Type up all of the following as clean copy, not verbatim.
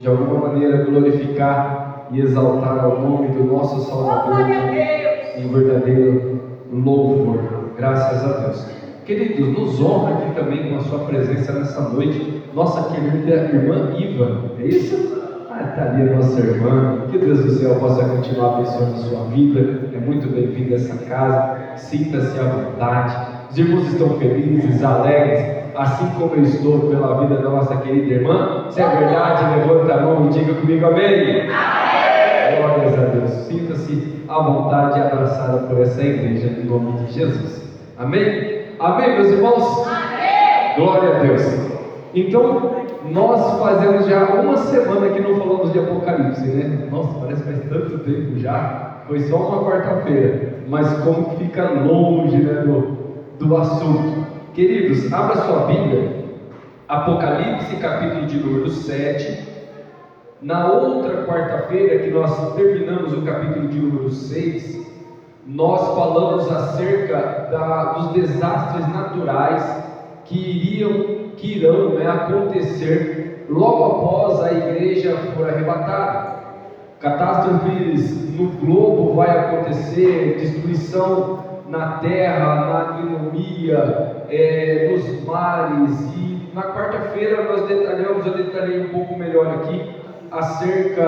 de alguma maneira glorificar e exaltar o nome do nosso Salvador em verdadeiro louvor. Graças a Deus. Queridos, nos honra aqui também com a sua presença nessa noite, nossa querida irmã Iva, é isso? Está ali a nossa irmã. Que Deus do céu possa continuar abençoando a sua vida. É muito bem-vindo a essa casa. Sinta-se à vontade. Os irmãos estão felizes, alegres, assim como eu estou pela vida da nossa querida irmã. Se é verdade, levanta a mão e diga comigo amém. Glórias a Deus. Sinta-se à vontade e abraçada por essa igreja em nome de Jesus. Amém? Amém, meus irmãos? Amém. Glória a Deus. Então, nós fazemos já uma semana que não falamos de Apocalipse, né? Nossa, parece que faz tanto tempo já. Foi só uma quarta-feira. Mas como que fica longe, né, do assunto. Queridos, abra sua Bíblia, Apocalipse, capítulo de número 7. Na outra quarta-feira, que nós terminamos o capítulo de número 6, nós falamos acerca dos desastres naturais que irão acontecer logo após a igreja for arrebatada. Catástrofes no globo vai acontecer, destruição na terra, na agronomia, nos mares. E na quarta-feira eu detalhei um pouco melhor aqui acerca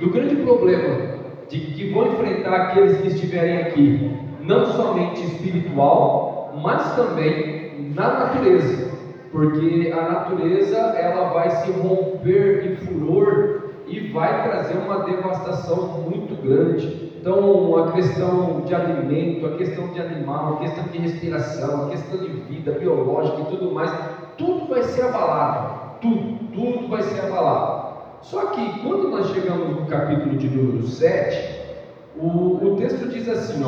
do grande problema de que vão enfrentar aqueles que estiverem aqui, não somente espiritual, mas também na natureza, porque a natureza ela vai se romper em furor e vai trazer uma devastação muito grande. Então, a questão de alimento, a questão de animal, a questão de respiração, a questão de vida biológica e tudo mais, tudo vai ser abalado. Tudo vai ser abalado. Só que quando nós chegamos no capítulo de número 7, o texto diz assim,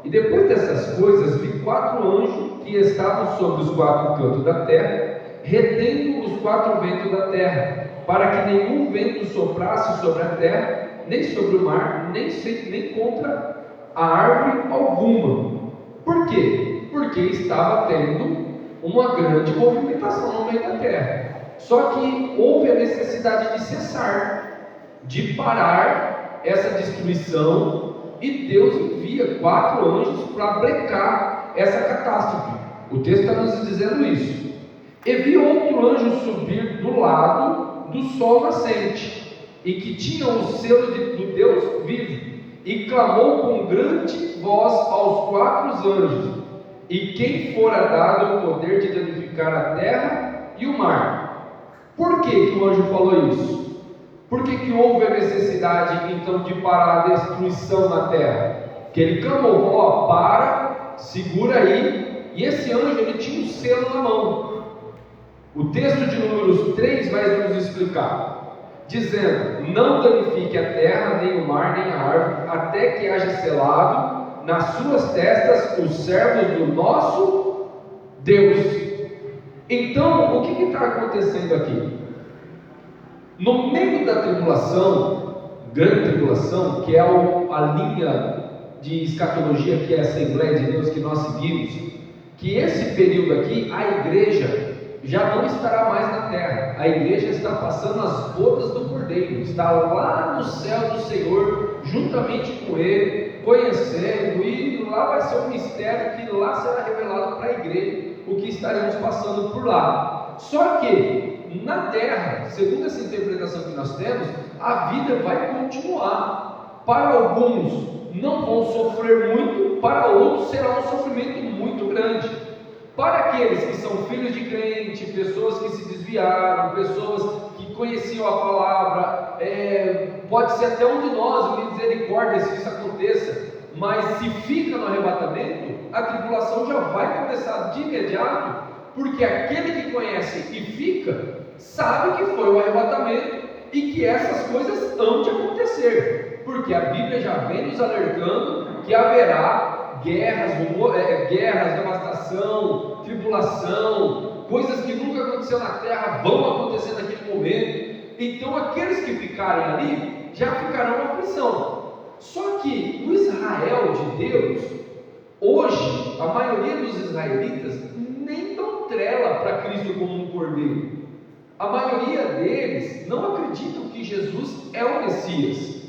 e depois dessas coisas vi 4 anjos que estavam sobre os 4 cantos da terra, retendo os 4 ventos da terra, para que nenhum vento soprasse sobre a terra, nem sobre o mar, nem contra a árvore alguma. Por quê? Porque estava tendo uma grande movimentação no meio da terra. Só que houve a necessidade de cessar, de parar essa destruição, e Deus envia 4 anjos para brecar essa catástrofe. O texto está nos dizendo isso. E vi outro anjo subir do lado do sol nascente, e que tinha o selo do Deus vivo, e clamou com grande voz aos 4 anjos, e quem fora dado o poder de danificar a terra e o mar. Por que o anjo falou isso? Por que houve a necessidade então de parar a destruição na terra? Que ele clamou, para, segura aí, e esse anjo ele tinha um selo na mão. O texto de números 3 vai nos explicar, dizendo, não danifique a terra, nem o mar, nem a árvore, até que haja selado nas suas testas os servos do nosso Deus. Então, o que está acontecendo aqui? No meio da tribulação, grande tribulação, que é a linha de escatologia, que é a Assembleia de Deus que nós seguimos, que esse período aqui, a igreja já não estará mais na terra. A igreja está passando as bodas do Cordeiro, está lá no céu do Senhor, juntamente com Ele, conhecendo, e lá vai ser um mistério que lá será revelado para a igreja, o que estaremos passando por lá. Só que na terra, segundo essa interpretação que nós temos, a vida vai continuar. Para alguns não vão sofrer muito, para outros será um sofrimento muito grande. Para aqueles que são filhos de crente, pessoas que se desviaram, pessoas que conheciam a palavra, pode ser até um de nós, misericórdia se isso aconteça, mas se fica no arrebatamento, a tribulação já vai começar de imediato, porque aquele que conhece e fica, sabe que foi o arrebatamento e que essas coisas hão de acontecer, porque a Bíblia já vem nos alertando que haverá guerras, devastação, tribulação, coisas que nunca aconteceram na terra vão acontecer naquele momento. Então aqueles que ficarem ali já ficarão na aflição. Só que o Israel de Deus, hoje, a maioria dos israelitas nem dão trela para Cristo como um cordeiro. a maioria deles não acreditam que Jesus é o Messias.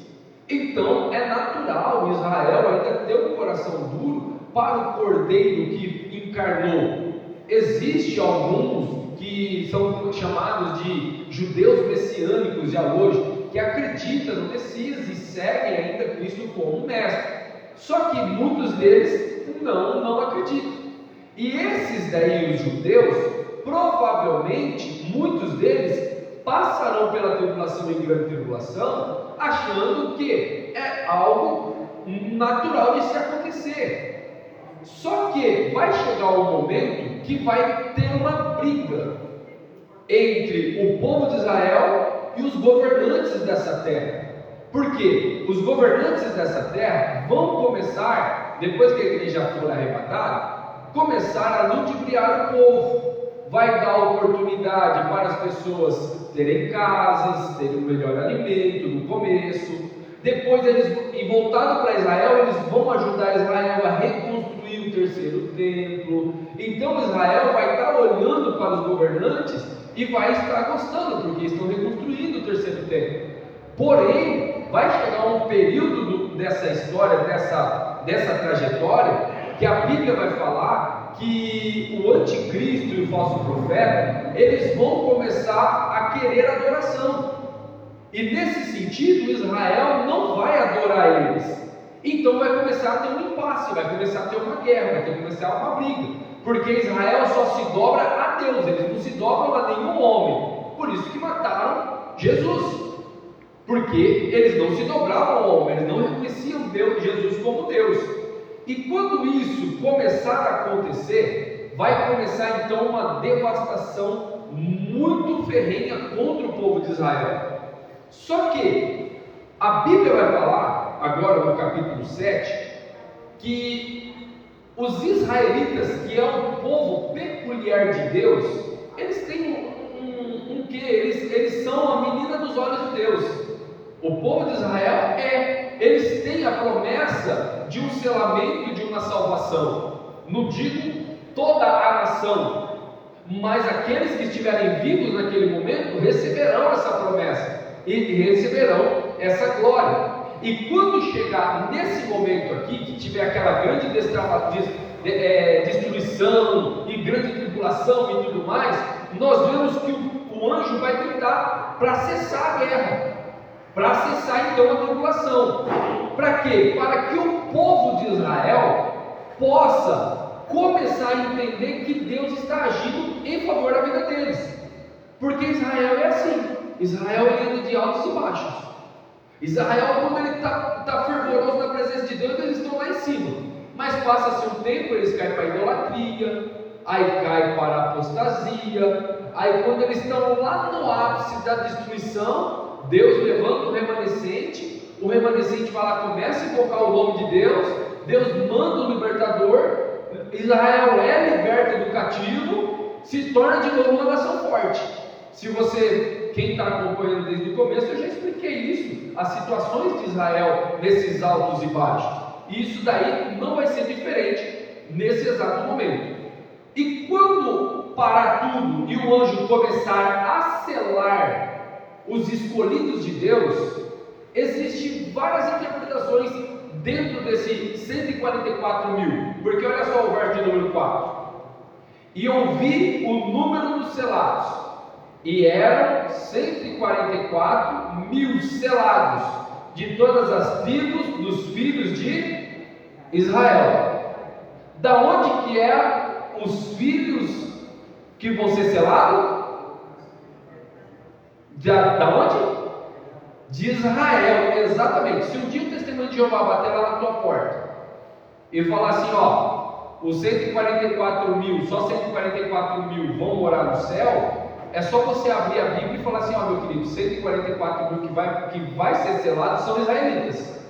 Então é natural Israel ainda ter um coração duro para o Cordeiro que encarnou. Existem alguns que são chamados de judeus messiânicos já hoje, que acreditam no Messias e seguem ainda Cristo como mestre. Só que muitos deles não acreditam. E esses daí, os judeus, provavelmente muitos deles passarão pela tribulação e grande tribulação, achando que é algo natural de se acontecer. Só que vai chegar um momento que vai ter uma briga entre o povo de Israel e os governantes dessa terra. Porque os governantes dessa terra vão começar, depois que a igreja for arrebatada, começar a ludibriar o povo. Vai dar oportunidade para as pessoas terem casas, terem um melhor alimento no começo. Depois e voltado para Israel, eles vão ajudar Israel a reconstruir o terceiro templo. Então Israel vai estar olhando para os governantes e vai estar gostando, porque estão reconstruindo o terceiro templo. Porém, vai chegar um período dessa história, dessa trajetória, que a Bíblia vai falar que o anticristo e o falso profeta, eles vão começar a querer adoração. E nesse sentido, Israel não vai adorar eles. Então vai começar a ter um impasse, vai começar a ter uma guerra, vai começar uma briga. Porque Israel só se dobra a Deus, eles não se dobram a nenhum homem. Por isso que mataram Jesus. Porque eles não se dobravam ao homem, eles não reconheciam Jesus como Deus. E quando isso começar a acontecer, vai começar então uma devastação muito ferrenha contra o povo de Israel. Só que a Bíblia vai falar, agora no capítulo 7, que os israelitas, que é um povo peculiar de Deus, eles têm um quê? Eles são a menina dos olhos de Deus. O povo de Israel eles têm a promessa de um selamento, de uma salvação. Não digo toda a nação, mas aqueles que estiverem vivos naquele momento receberão essa promessa e receberão essa glória. E quando chegar nesse momento aqui, que tiver aquela grande destruição e grande tribulação e tudo mais, nós vemos que o anjo vai tentar para cessar a guerra, para cessar então a tribulação. Para quê? Para que o povo de Israel possa começar a entender que Deus está agindo em favor da vida deles. Porque Israel é assim. Israel anda de altos e baixos. Israel, quando ele está fervoroso na presença de Deus, eles estão lá em cima. Mas passa-se um tempo, eles caem para a idolatria, aí caem para a apostasia. Aí quando eles estão lá no ápice da destruição, Deus levanta o remanescente vai lá, começa a invocar o nome de Deus, Deus manda o libertador, Israel é liberta do cativo, se torna de novo uma nação forte. Se você, quem está acompanhando desde o começo, eu já expliquei isso, as situações de Israel nesses altos e baixos. E isso daí não vai ser diferente nesse exato momento. E quando parar tudo e o anjo começar a selar os escolhidos de Deus, existem várias interpretações dentro desse 144 mil, porque olha só o verso de número 4: e ouvi o número dos selados, e eram 144 mil selados, de todas as tribos dos filhos de Israel. Da onde que eram os filhos que vão ser selados? Da onde? De Israel, exatamente. Se um dia o testemunho de Jeová bater lá na tua porta e falar assim, ó, os 144 mil, só 144 mil vão morar no céu, é só você abrir a Bíblia e falar assim, ó, meu querido, 144 mil que vai ser selado são israelitas.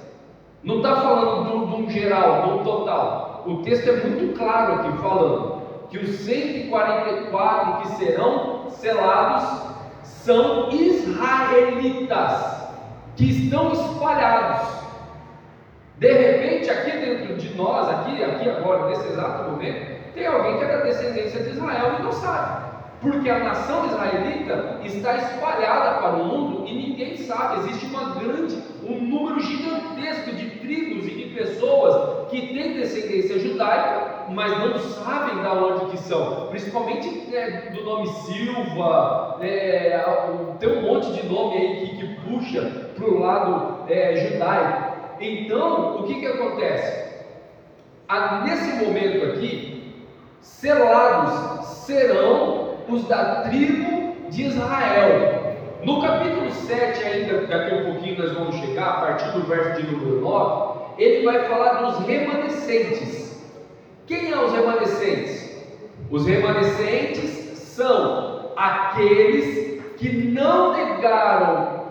Não está falando de um geral, de um total. O texto é muito claro aqui, falando que os 144 que serão selados são israelitas, que estão espalhados. De repente, aqui dentro de nós, aqui agora, nesse exato momento, tem alguém que é da descendência de Israel e não sabe. Porque a nação israelita está espalhada para o mundo e ninguém sabe. Existe um número gigantesco de tribos e de pessoas que têm descendência judaica, mas não sabem de onde que são. Principalmente do nome Silva, tem um monte de nome aí que puxa para o lado judaico. Então, o que acontece? Nesse momento aqui, selados serão os da tribo de Israel. No capítulo 7, ainda daqui a um pouquinho nós vamos chegar, a partir do verso de número 9, ele vai falar dos remanescentes. Quem são os remanescentes? Os remanescentes são aqueles que não negaram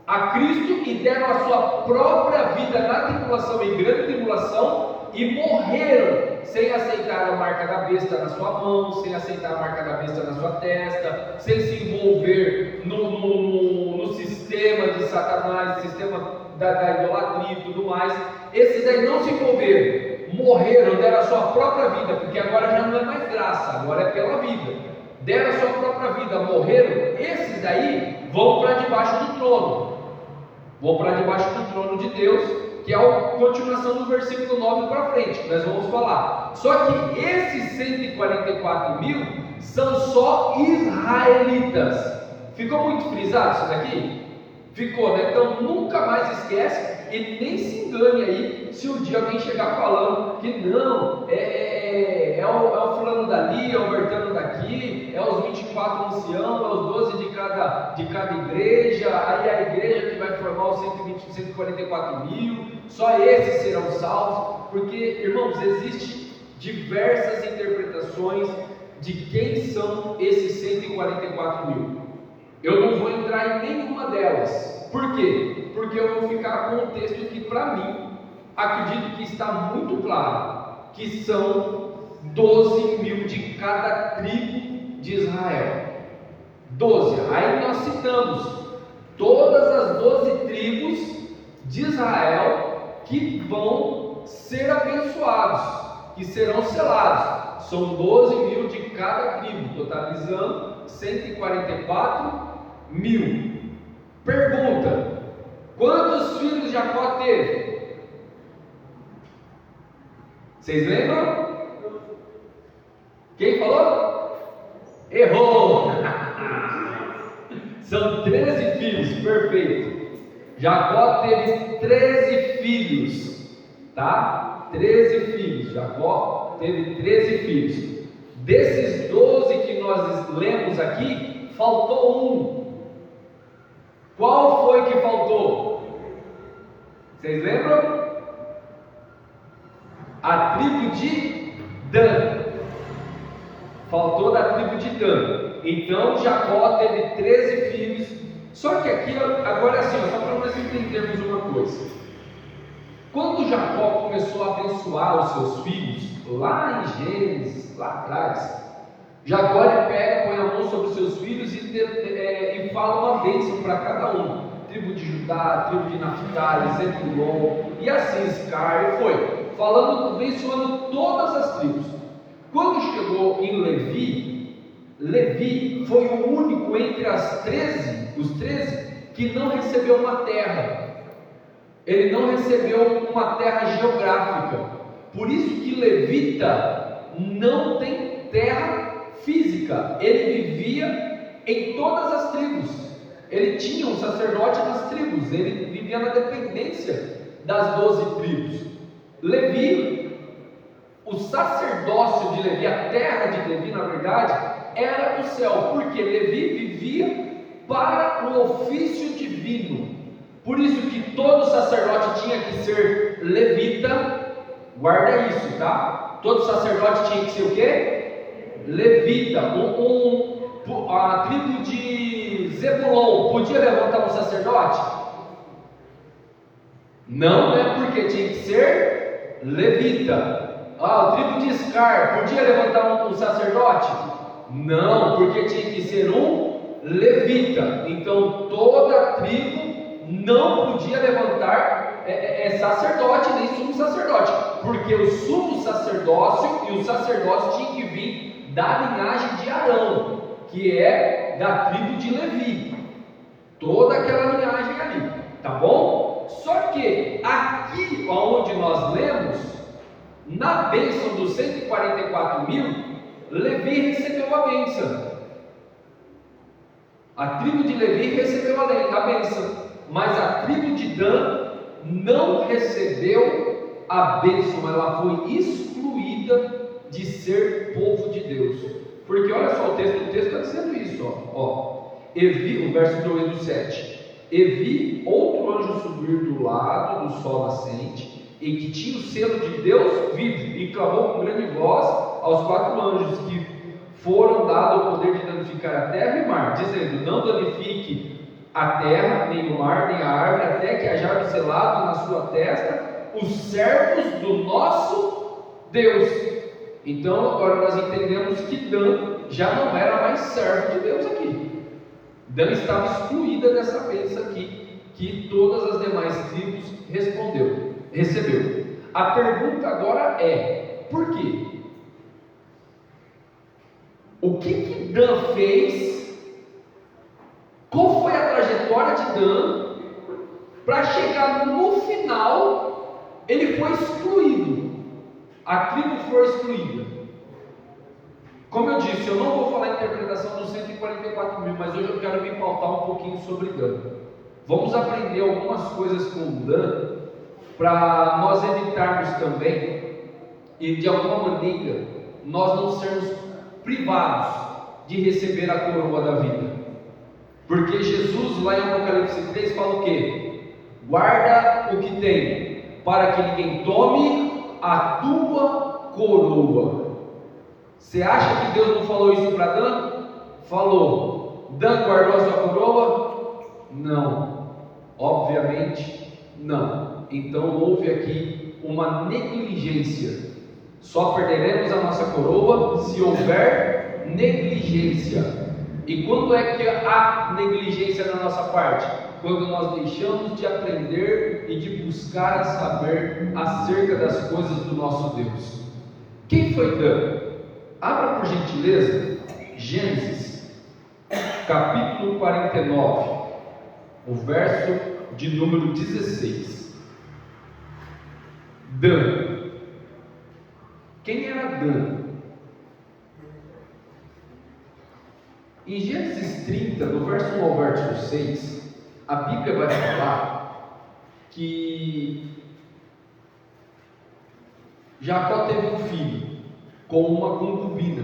a Cristo e deram a sua própria vida na tribulação e grande tribulação e morreram sem aceitar a marca da besta na sua mão, sem aceitar a marca da besta na sua testa, sem se envolver no sistema de Satanás, sistema da idolatria e tudo mais. Esses aí não se envolveram, morreram, deram a sua própria vida, porque agora já não é mais graça, agora é pela vida. Deram a sua própria vida, morreram. Esses daí vão para debaixo do trono, vão para debaixo do trono de Deus, que é a continuação do versículo 9 para frente, que nós vamos falar. Só que esses 144 mil são só israelitas. Ficou muito frisado isso daqui? Ficou, né? Então nunca mais esquece e nem se engane aí se um dia alguém chegar falando que não, é o fulano dali, é o Bertano daqui, é os 24 anciãos, é os 12 de cada igreja, aí a igreja que vai formar os 144 mil, só esses serão salvos, porque, irmãos, existem diversas interpretações de quem são esses 144 mil. Eu não vou entrar em nenhuma delas. Por quê? Porque eu vou ficar com um texto que, para mim, acredito que está muito claro, que são 12 mil de cada tribo de Israel. 12. Aí nós citamos todas as 12 tribos de Israel que vão ser abençoados, que serão selados. São 12 mil de cada tribo, totalizando 144 mil. Pergunta: quantos filhos Jacó teve? Vocês lembram? Quem falou? Errou! São 13 filhos, perfeito. Jacó teve 13 filhos, tá? 13 filhos. Jacó teve 13 filhos. Desses 12 que nós lemos aqui, faltou um. Qual foi que faltou? Vocês lembram? A tribo de Dan. Faltou da tribo de Dan. Então Jacó teve 13 filhos. Só que aqui, agora assim, só para nós entendermos uma coisa. Quando Jacó começou a abençoar os seus filhos, lá em Gênesis, lá atrás, Jacó ele pega, põe a mão sobre os seus filhos e fala uma bênção para cada um. Tribo de Judá, tribo de Naphtali, Zebulon, e assim Iscar, e foi falando, abençoando todas as tribos. Quando chegou em Levi foi o único entre os 13, que não recebeu uma terra. Ele não recebeu uma terra geográfica. Por isso que levita não tem terra física. Ele vivia em todas as tribos. Ele tinha um sacerdote nas tribos. Ele vivia na dependência das 12 tribos. Levi, o sacerdócio de Levi, a terra de Levi, na verdade, era o céu, porque Levi vivia para o ofício divino. Por isso que todo sacerdote tinha que ser levita. Guarda isso, tá? Todo sacerdote tinha que ser o quê? Levita. A tribo de Zebulon podia levantar um sacerdote? Não, né? Porque tinha que ser levita. A tribo de Iscar podia levantar um sacerdote? Não, porque tinha que ser um levita. Então toda tribo não podia levantar sacerdote nem sumo sacerdote, porque o sumo sacerdócio e o sacerdócio tinha que vir da linhagem de Arão, que é da tribo de Levi, toda aquela linhagem ali, tá bom? Só que aqui onde nós lemos, na bênção dos 144.000, Levi recebeu a bênção. A tribo de Levi recebeu a bênção, mas a tribo de Dan não recebeu a bênção, ela foi excluída de ser povo de Deus. Porque olha só, o texto está dizendo isso, E vi, o verso 2 do 7, e vi outro anjo subir do lado do sol nascente, e que tinha o selo de Deus vivo, e clamou com grande voz aos 4 anjos que foram dados o poder de danificar a terra e o mar, dizendo: não danifique a terra, nem o mar, nem a árvore, até que haja selado na sua testa os servos do nosso Deus. Então agora nós entendemos que Dan já não era mais servo de Deus aqui. Dan estava excluída dessa bênção aqui, que todas as demais tribos recebeu. A pergunta agora é: por quê? O que Dan fez? Qual foi a trajetória de Dan para chegar no final? Ele foi excluído, a tribo foi excluída. Como eu disse, eu não vou falar a interpretação dos 144.000, mas hoje eu quero me pautar um pouquinho sobre Dan. Vamos aprender algumas coisas com Dan, para nós evitarmos também, e de alguma maneira, nós não sermos privados de receber a coroa da vida. Porque Jesus, lá em Apocalipse 3, fala o quê? Guarda o que tem, para que ninguém tome a tua coroa. Você acha que Deus não falou isso para Dan? Falou. Dan guardou a sua coroa? Não. Obviamente não. Então houve aqui uma negligência. Só perderemos a nossa coroa se houver negligência. E quando é que há negligência da nossa parte? Quando nós deixamos de aprender e de buscar saber acerca das coisas do nosso Deus. Quem foi Dan? Abra por gentileza Gênesis capítulo 49, o verso de número 16. Dan. Quem era Dan? Em Gênesis 30, no verso 1 ao verso 6, a Bíblia vai falar que Jacó teve um filho com uma concubina.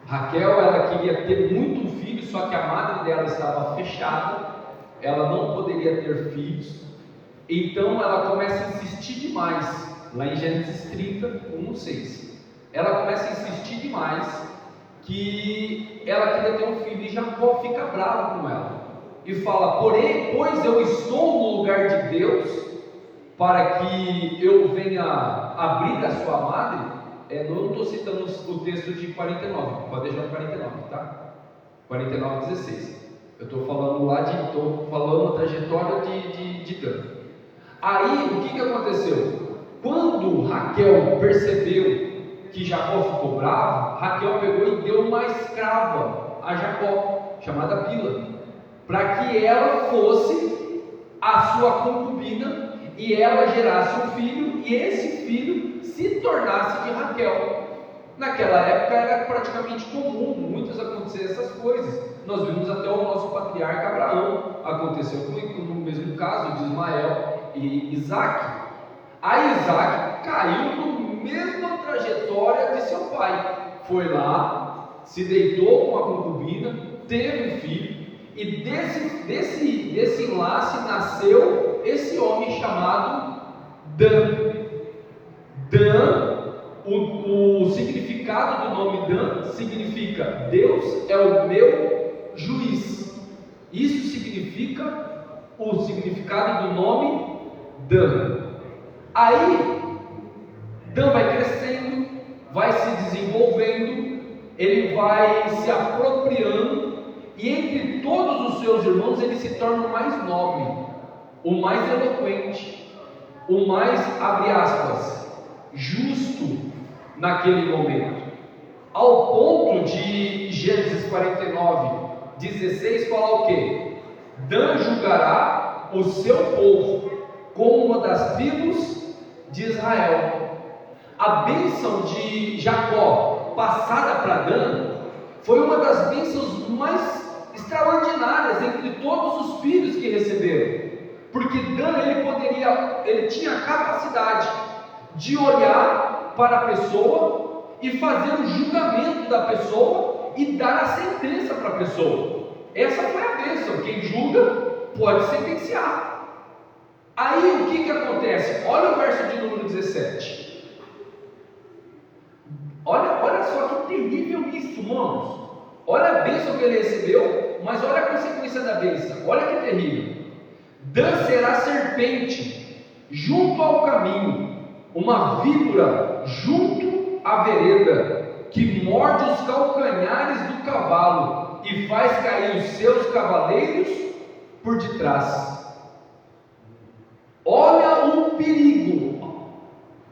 Raquel, ela queria ter muito filho, só que a madre dela estava fechada, ela não poderia ter filhos, então ela começa a insistir demais, lá em Gênesis 30, 1-6, ela começa a insistir demais, que ela queria ter um filho, e Jacó fica bravo com ela, e fala: porém, pois eu estou no lugar de Deus, para que eu venha abrir a sua madre. Eu não estou citando o texto de 49, pode deixar 49, tá? 49, 16. Eu estou falando estou falando a trajetória de Dan. Aí, o que aconteceu? Quando Raquel percebeu que Jacó ficou bravo, Raquel pegou e deu uma escrava a Jacó, chamada Bila, para que ela fosse a sua concubina e ela gerasse um filho, e esse filho se tornasse de Raquel. Naquela época era praticamente comum, muitas acontecer essas coisas. Nós vimos até o nosso patriarca Abraão, aconteceu no mesmo caso de Ismael e Isaac. Aí Isaac caiu na mesma trajetória de seu pai, foi lá, se deitou com a concubina, teve um filho, e desse enlace nasceu esse homem chamado Dan. Dan, o significado do nome Dan significa: Deus é o meu juiz. Isso significa o significado do nome Dan. Aí Dan vai crescendo, vai se desenvolvendo, ele vai se apropriando, e entre todos os seus irmãos ele se torna o mais nobre, o mais eloquente, o mais, abre aspas, justo naquele momento. Ao ponto de Gênesis 49:16 falar o quê? Dan julgará o seu povo como uma das tribos de Israel. A bênção de Jacó passada para Dan foi uma das bênçãos mais extraordinárias entre todos os filhos que receberam, porque Dan ele tinha a capacidade de olhar para a pessoa e fazer o julgamento da pessoa e dar a sentença para a pessoa. Essa foi a bênção. Quem julga pode sentenciar. Aí o que acontece? Olha o verso de número 17. Olha só que terrível isso, irmãos. Olha a bênção que ele recebeu, mas olha a consequência da bênção. Olha que terrível. Dan será serpente junto ao caminho, uma víbora junto à vereda, que morde os calcanhares do cavalo e faz cair os seus cavaleiros por detrás. Olha o perigo.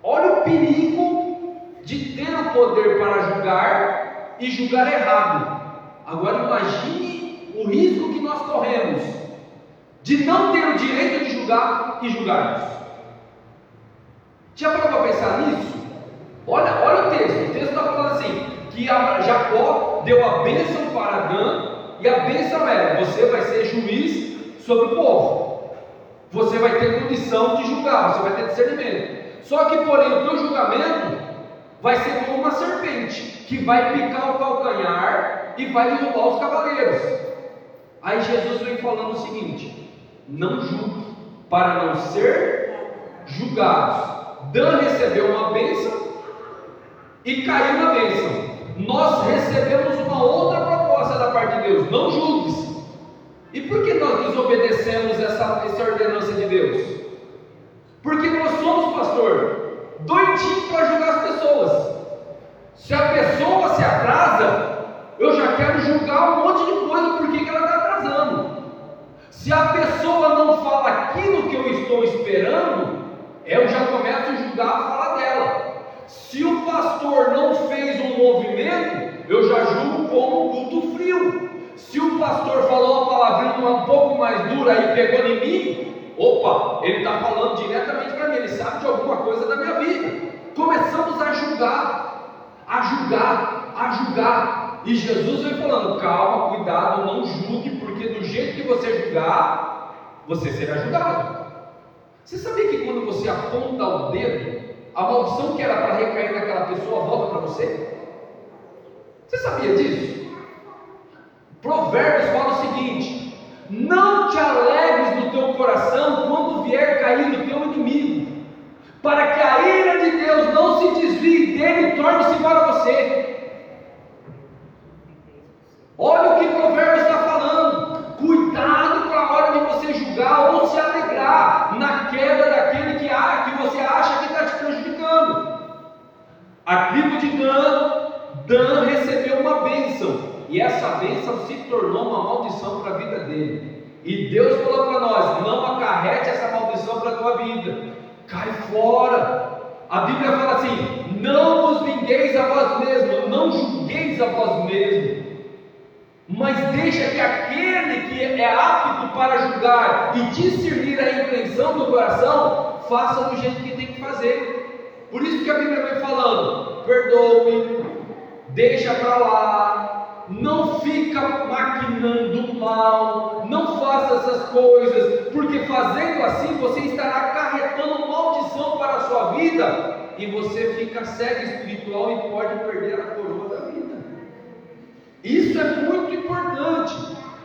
Olha o perigo de ter o poder para julgar e julgar errado. Agora imagine o risco que nós corremos de não ter o direito de julgar e julgarmos. Já parou para pensar nisso? Olha o texto está falando assim, que Jacó deu a bênção para Dan, e a bênção era: você vai ser juiz sobre o povo, você vai ter condição de julgar, você vai ter discernimento. Só que porém o teu julgamento vai ser como uma serpente, que vai picar o calcanhar e vai derrubar os cavaleiros. Aí Jesus vem falando o seguinte: não julgue, para não ser julgados. Dan recebeu uma bênção e caiu na bênção. Nós recebemos uma outra proposta da parte de Deus: não julgues. E por que nós desobedecemos essa ordenança de Deus? Porque nós somos, pastor, doidinho para julgar as pessoas. Se a pessoa se atrasa, eu já quero julgar um monte de coisa porque ela está atrasando. Se a pessoa não fala aquilo que eu estou esperando, eu já começo a julgar a fala dela. Se o pastor não fez um movimento, eu já julgo como um culto frio. Se o pastor falou uma palavrinha um pouco mais dura e pegou em mim, opa, ele está falando diretamente para mim, ele sabe de alguma coisa da minha vida. Começamos a julgar, e Jesus vem falando: calma, cuidado, não julgue, porque do jeito que você julgar, você será julgado. Você sabia que quando você aponta o dedo, a maldição que era para recair naquela pessoa volta para você? Você sabia disso? Provérbios fala o seguinte: não te alegres no teu coração quando vier cair no teu inimigo, para que a ira de Deus não se desvie dele e torne-se para você. Olha o que Provérbios está falando. Cuidado para a hora de você julgar ou se alegrar na queda daquele que você acha que está te prejudicando. A tribo de Dan recebeu uma bênção, e essa bênção se tornou uma maldição para a vida dele. E Deus falou para nós: não acarrete essa maldição para a tua vida, cai fora. A Bíblia fala assim: não vos vingueis a vós mesmos, não julgueis a vós mesmos, mas deixa que aquele que é apto para julgar e discernir a intenção do coração, faça do jeito que tem que fazer. Por isso que a Bíblia vem falando: perdoe, deixa para lá, não fica maquinando mal, não faça essas coisas, porque fazendo assim você estará acarretando maldição para a sua vida, e você fica cego espiritual e pode perder a coroa da vida. Isso é muito importante.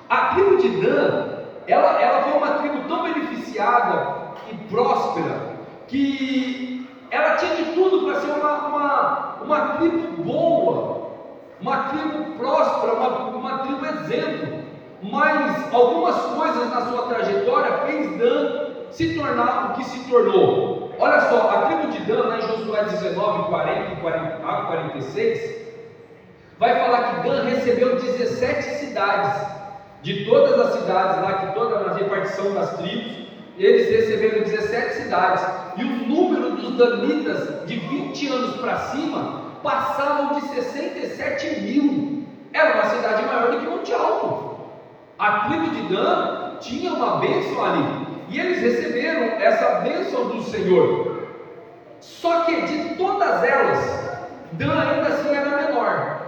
A tribo de Dan, ela foi uma tribo tão beneficiada e próspera, que ela tinha de tudo para ser uma tribo boa, uma tribo próspera, uma tribo exemplo. Mas algumas coisas na sua trajetória fez Dan se tornar o que se tornou. Olha só, a tribo de Dan, lá em Josué 19, 40 e 46, vai falar que Dan recebeu 17 cidades. De todas as cidades lá, que toda a repartição das tribos, eles receberam 17 cidades. E o número dos danitas de 20 anos para cima passavam de 67 mil. Era uma cidade maior do que Monte Alto. A tribo de Dan tinha uma bênção ali, e eles receberam essa bênção do Senhor. Só que de todas elas, Dan ainda assim era menor.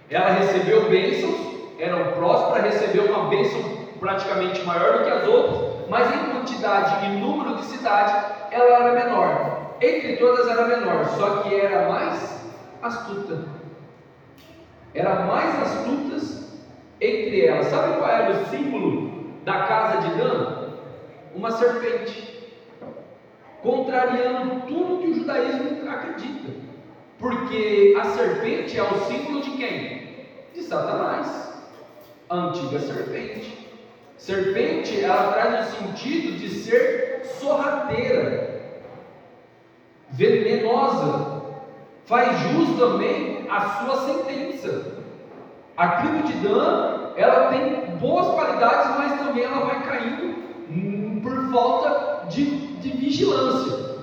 Ela recebeu bênçãos, era próspera, recebeu uma bênção praticamente maior do que as outras, mas em quantidade e número de cidade, ela era menor. Entre todas era menor, só que era mais astuta. Era mais astutas entre elas. Sabe qual era o símbolo da casa de Dan? Uma serpente, contrariando tudo que o judaísmo acredita, porque a serpente é o símbolo de quem? De Satanás, a antiga serpente. Serpente, ela traz o sentido de ser sorrateira, venenosa, faz jus também à sua sentença. A tribo de Dan, ela tem boas qualidades, mas também ela vai caindo por falta de vigilância.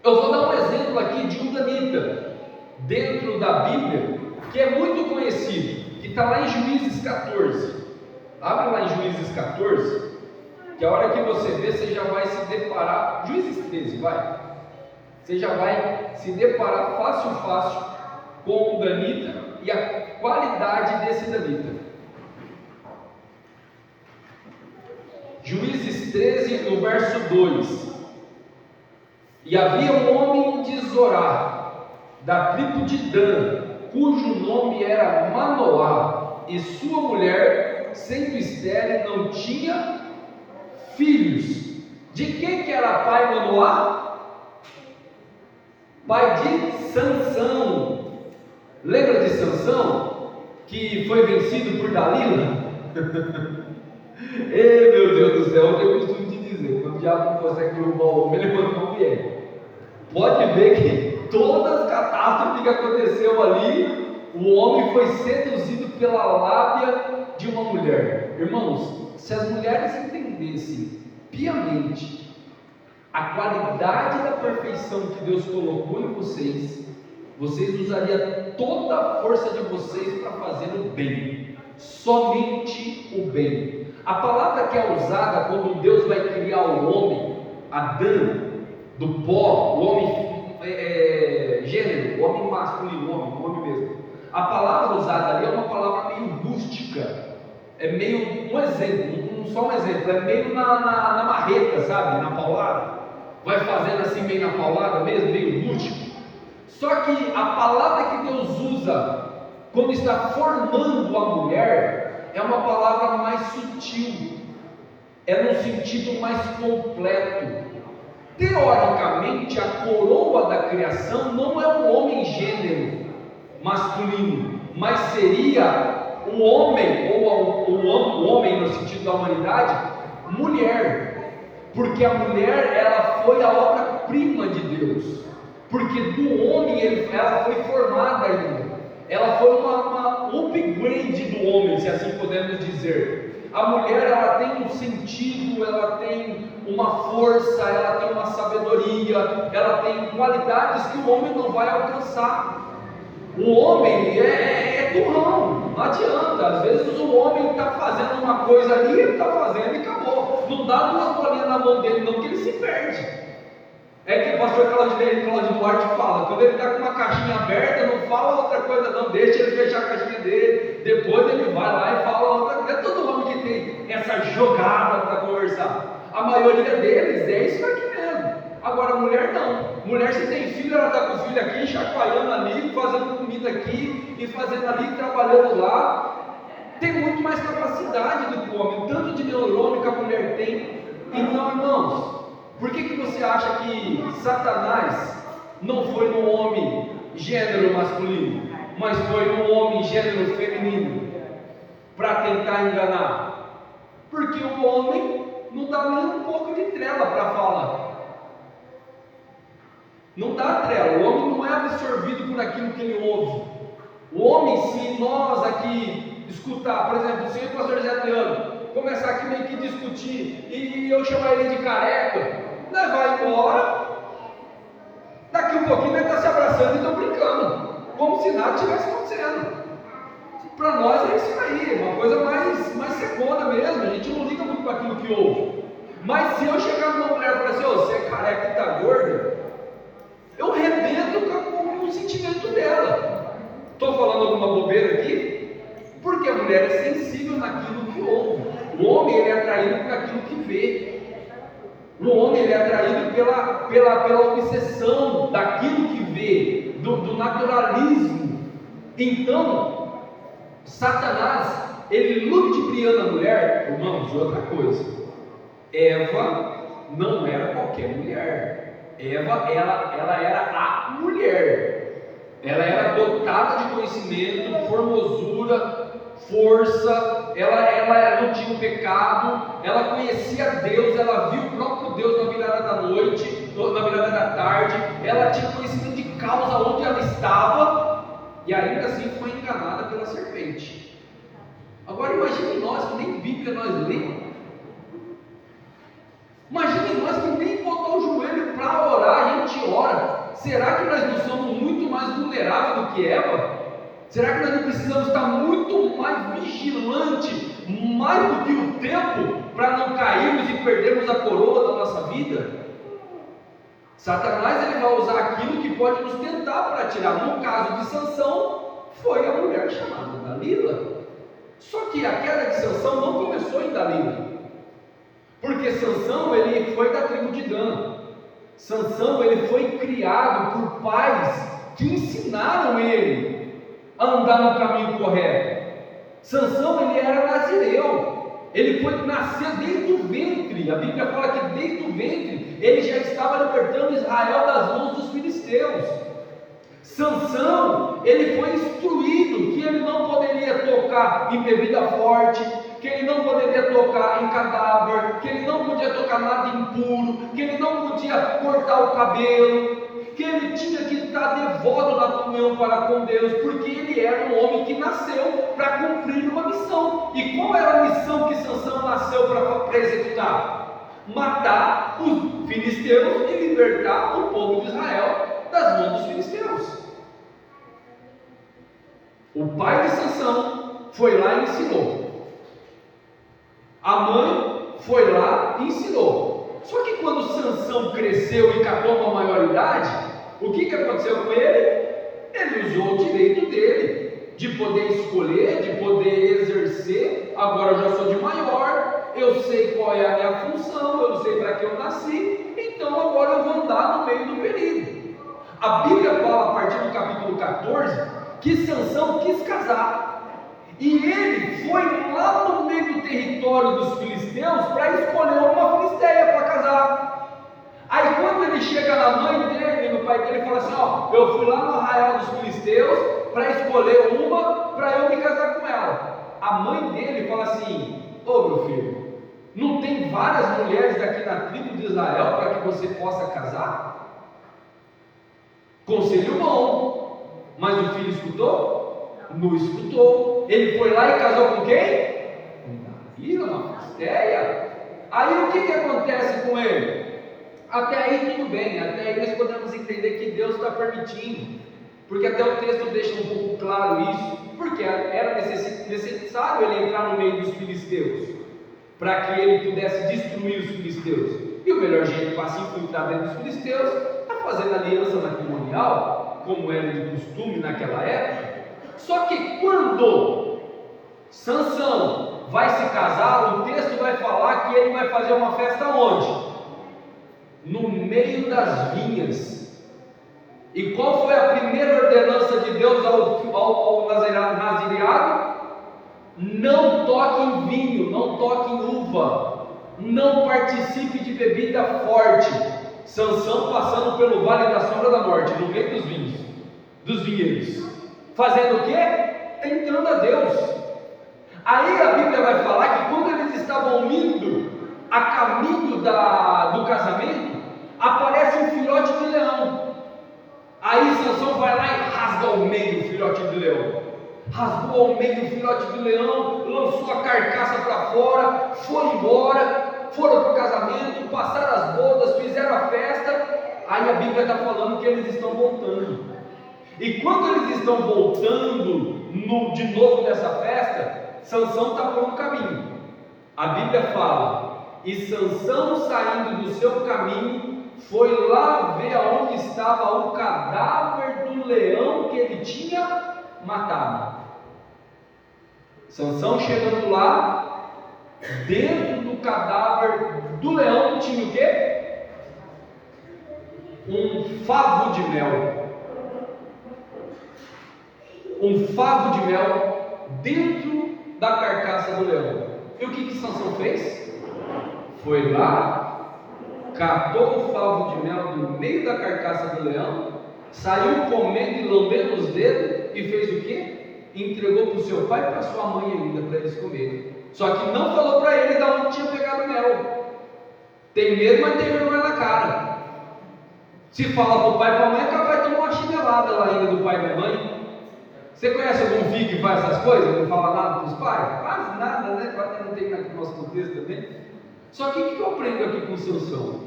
Eu vou dar um exemplo aqui de um danita, dentro da Bíblia, que é muito conhecido, que está lá em Juízes 14. Abre lá em Juízes 14, que a hora que você vê, você já vai se deparar, Juízes 13, vai. Você já vai se deparar fácil com o danita e a qualidade desse danita. Juízes 13, no verso 2. E havia um homem de Zorá, da tribo de Dan, cujo nome era Manoá, e sua mulher, sendo estéril, não tinha filhos. De quem que era pai Manoá? Pai de Sansão. Lembra de Sansão, que foi vencido por Dalila? Ei, meu Deus do céu, eu costumo te dizer, quando o diabo não consegue derrubar o homem, ele manda um vier. Pode ver que todas as catástrofes que aconteceu ali, o homem foi seduzido pela lábia de uma mulher. Irmãos, se as mulheres entendessem piamente a qualidade da perfeição que Deus colocou em vocês, vocês usariam toda a força de vocês para fazer o bem, somente o bem. A palavra que é usada quando Deus vai criar o homem, Adão, do pó, o homem gênero, o homem masculino, o homem mesmo. A palavra usada ali é uma palavra meio rústica, é meio um exemplo, só um exemplo, é meio na marreta, sabe, na paulada, vai fazendo assim meio na paulada mesmo, meio rústico. Só que a palavra que Deus usa quando está formando a mulher é uma palavra mais sutil, é no sentido mais completo. Teoricamente, a coroa da criação não é o homem gênero masculino, mas seria o homem, ou o homem no sentido da humanidade, mulher, porque a mulher, ela foi a obra-prima de Deus, porque do homem ela foi formada ainda, ela foi um upgrade do homem, se assim podemos dizer. A mulher, ela tem um sentido, ela tem uma força, ela tem uma sabedoria, ela tem qualidades que o homem não vai alcançar. O homem é turrão, não adianta. Às vezes o homem está fazendo uma coisa ali, ele está fazendo e acabou. Não dá duas bolinhas na mão dele, não, que ele se perde. É que o pastor Cláudio Duarte fala, quando ele está com uma caixinha aberta, não fala outra coisa não, deixa ele fechar a caixinha dele, depois ele vai lá e fala outra coisa. É todo homem que tem essa jogada para conversar. A maioria deles é isso aqui mesmo. Agora a mulher não. Mulher, se tem filho, ela está com o filho aqui, chacoalhando ali, fazendo comida aqui, e fazendo ali, trabalhando lá. Tem muito mais capacidade do que o homem, tanto de neurônio que a mulher tem. Então, irmãos, por que você acha que Satanás não foi no homem gênero masculino, mas foi no homem gênero feminino, para tentar enganar? Porque o homem não dá nem um pouco de trela para falar. Não dá trela, o homem não é absorvido por aquilo que ele ouve. O homem, se nós aqui escutar, por exemplo, se eu e o pastor Zé Adriano começar aqui meio que discutir e eu chamar ele de careca, nós vai embora, daqui um pouquinho nós está se abraçando abraçando e estão brincando, como se nada tivesse acontecendo. Para nós é isso aí, uma coisa mais secona mesmo, a gente não liga muito para aquilo que ouve. Mas se eu chegar numa mulher e falar assim, você é careca e está gorda, eu rebento com o sentimento dela. Estou falando alguma bobeira aqui? Porque a mulher é sensível naquilo que ouve. O homem ele é atraído por aquilo que vê. O homem ele é atraído pela obsessão daquilo que vê, do naturalismo. Então, Satanás, ele ludibriando a mulher, irmãos, de outra coisa. Eva não era qualquer mulher. Eva, ela era a mulher. Ela era dotada de conhecimento, formosura, força. Ela não tinha um pecado. Ela conhecia Deus. Ela viu o próprio Deus na virada da noite, na virada da tarde. Ela tinha conhecimento de causa onde ela estava. E ainda assim foi enganada pela serpente. Agora imagine nós que nem Bíblia nós lemos. Imagine nós que nem botar o joelho para orar, a gente ora. Será que nós não somos muito mais vulneráveis do que Eva? Será que nós não precisamos estar muito mais vigilantes, mais do que o tempo, para não cairmos e perdermos a coroa da nossa vida? Satanás ele vai usar aquilo que pode nos tentar para tirar. No caso de Sansão, foi a mulher chamada Dalila. Só que a queda de Sansão não começou em Dalila. Porque Sansão ele foi da tribo de Dan. Sansão ele foi criado por pais que ensinaram ele a andar no caminho correto. Sansão ele era nazireu. Ele foi nascer desde o ventre. A Bíblia fala que desde o ventre ele já estava libertando Israel das mãos dos filisteus. Sansão ele foi instruído que ele não poderia tocar em bebida forte, que ele não poderia tocar em cadáver, que ele não podia tocar nada impuro, que ele não podia cortar o cabelo, que ele tinha que estar devoto na comunhão para com Deus, porque ele era um homem que nasceu para cumprir uma missão. E qual era a missão que Sansão nasceu para executar? Matar os filisteus e libertar o povo de Israel das mãos dos filisteus. O pai de Sansão foi lá e ensinou. A mãe foi lá e ensinou. Só que quando Sansão cresceu e catou uma maioridade, o que aconteceu com ele? Ele usou o direito dele de poder escolher, de poder exercer. Agora eu já sou de maior, eu sei qual é a minha função, eu sei para que eu nasci, então agora eu vou andar no meio do perigo. A Bíblia fala a partir do capítulo 14 que Sansão quis casar. E ele foi lá no meio do território dos filisteus para escolher uma filisteia para casar. Aí quando ele chega na mãe dele, no pai dele, fala assim, eu fui lá no arraial dos filisteus para escolher uma para eu me casar com ela. A mãe dele fala assim, meu filho, não tem várias mulheres aqui na tribo de Israel para que você possa casar? Conselho bom, mas o filho escutou? Não escutou. Ele foi lá e casou com quem? Com Dalila, uma filisteia. Aí o que acontece com ele? Até aí tudo bem, até aí nós podemos entender que Deus está permitindo, porque até o texto deixa um pouco claro isso, porque era necessário ele entrar no meio dos filisteus, para que ele pudesse destruir os filisteus. E o melhor jeito para se infiltrar dentro dos filisteus é fazendo aliança matrimonial, como era de costume naquela época. Só que quando Sansão vai se casar, o texto vai falar que ele vai fazer uma festa onde? No meio das vinhas. E qual foi a primeira ordenança de Deus ao nazireado? Não toque em vinho, não toque em uva, não participe de bebida forte. Sansão passando pelo vale da sombra da morte, no meio dos vinhos, dos vinheiros. Fazendo o quê? Tentando a Deus. Aí a Bíblia vai falar que quando eles estavam indo a caminho do casamento, aparece um filhote de leão. Aí Sansão vai lá e rasga ao meio o filhote de leão. Rasgou ao meio o filhote de leão, lançou a carcaça para fora, foram embora, foram para o casamento, passaram as bodas, fizeram a festa. Aí a Bíblia está falando que eles estão voltando. E quando eles estão voltando de novo dessa festa, Sansão está por um caminho. A Bíblia fala: e Sansão, saindo do seu caminho, foi lá ver aonde estava o cadáver do leão que ele tinha matado. Sansão chegando lá, dentro do cadáver do leão tinha o quê? Um favo de mel. Um favo de mel dentro da carcaça do leão. E o que Sansão fez? Foi lá, catou o favo de mel do meio da carcaça do leão, saiu comendo e lambendo os dedos e fez o quê? Entregou para o seu pai e para sua mãe ainda, para eles comerem. Só que não falou para ele de onde tinha pegado mel. Tem medo, mas tem vergonha na cara. Se fala para o pai e para a mãe, é capaz de tomar uma chinelada lá ainda do pai e da mãe. Você conhece algum filho que faz essas coisas? Não fala nada para os pais? Quase nada, né? Quase não tem no nosso contexto também. Só que o que eu aprendo aqui com o Sansão?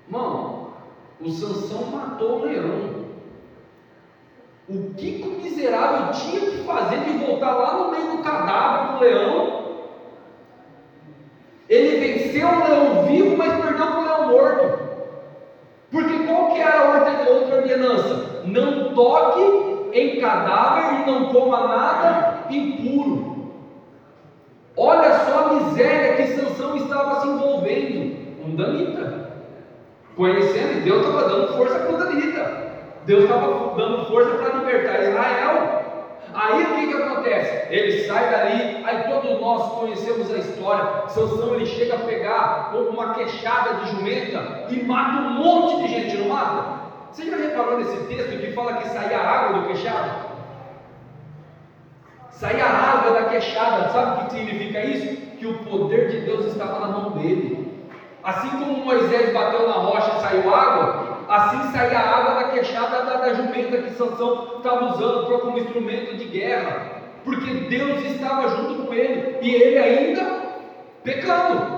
Irmão, o Sansão matou o leão. O que o miserável tinha que fazer de voltar lá no meio do cadáver do leão? Ele venceu o leão vivo, mas perdeu para o leão morto. Porque qual que era a outra ordenança? Não toque em cadáver e não coma nada impuro. Olha só a miséria que Sansão estava se envolvendo. Um danita, conhecendo, e Deus estava dando força para o danita. Deus estava dando força para libertar Israel. Aí o que acontece? Ele sai dali, aí todos nós conhecemos a história. Sansão, ele chega a pegar uma queixada de jumenta e mata um monte de gente, não mata? Você já reparou nesse texto que fala que saía água do queixado? Saía água da queixada. Sabe o que significa isso? Que o poder de Deus estava na mão dele. Assim como Moisés bateu na rocha e saiu água, assim saía a água da queixada da jumenta que Sansão estava usando como instrumento de guerra, porque Deus estava junto com ele, e ele ainda pecando,